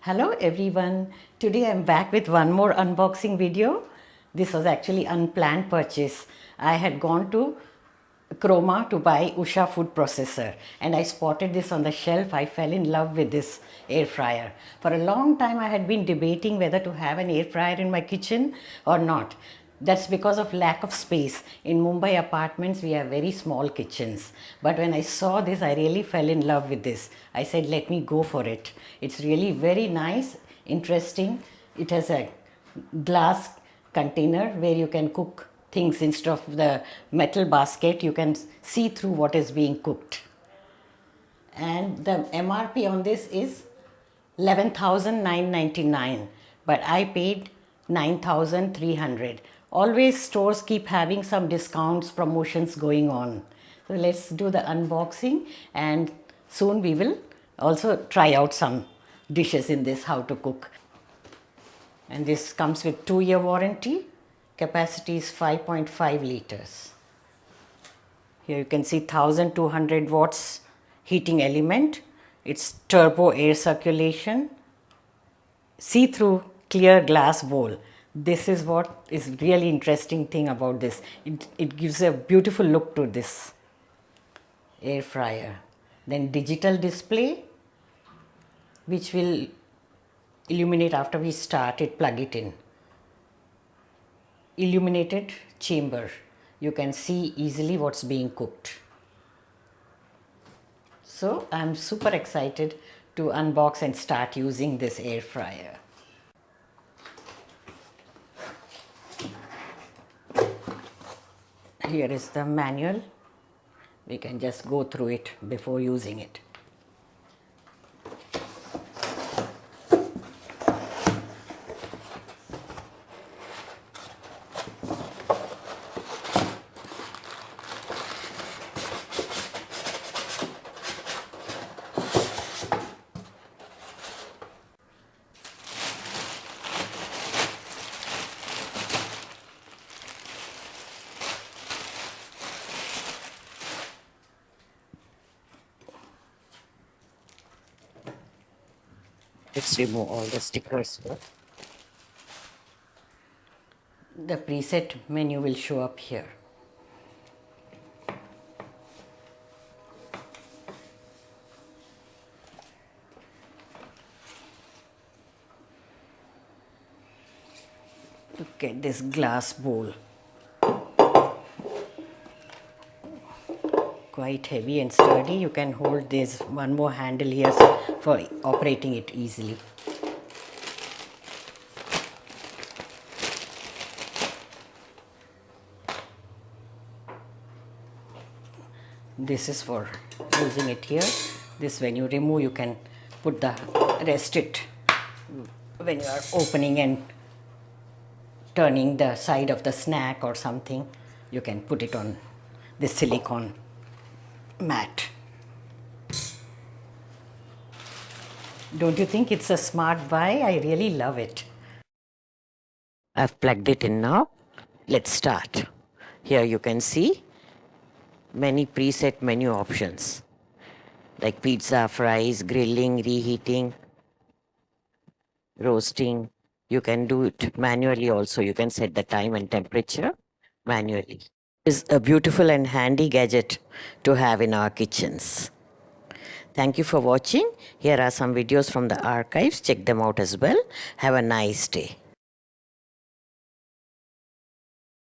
Hello everyone. Today I'm back with one more unboxing video. This was actually unplanned purchase. I had gone to Chroma to buy USHA food processor and I spotted this on the shelf. I fell in love with this air fryer. For a long time I had been debating whether to have an air fryer in my kitchen or not. That's because of lack of space. In Mumbai apartments, we have very small kitchens. But when I saw this, I really fell in love with this. I said, let me go for it. It's really very nice, interesting. It has a glass container where you can cook things instead of the metal basket. You can see through what is being cooked. And the MRP on this is 11,999, but I paid 9,300. Always stores keep having some discounts, promotions going on. So let's do the unboxing and soon we will also try out some dishes in this, how to cook. And this comes with 2-year warranty. Capacity is 5.5 liters. Here you can see 1200 watts heating element. It's turbo air circulation. See-through clear glass bowl. This is what is really interesting thing about this. It gives a beautiful look to this air fryer. Then digital display, which will illuminate after we start it, plug it in. Illuminated chamber. You can see easily what's being cooked. So I'm super excited to unbox and start using this air fryer. Here is the manual. We can just go through it before using it. Let's remove all the stickers here. The preset menu will show up here. Look at this glass bowl. Quite heavy and sturdy. You can hold this one more handle here for operating it easily. This is for using it here. This, when you remove, you can put the rest it when you are opening and turning the side of the snack or something. You can put it on this silicone mat. Don't you think it's a smart buy? I really love it. I've plugged it in now. Let's start. Here you can see many preset menu options like pizza, fries, grilling, reheating, roasting. You can do it manually also. You can set the time and temperature manually. Is a beautiful and handy gadget to have in our kitchens. Thank you for watching. Here are some videos from the archives. Check them out as well. Have a nice day.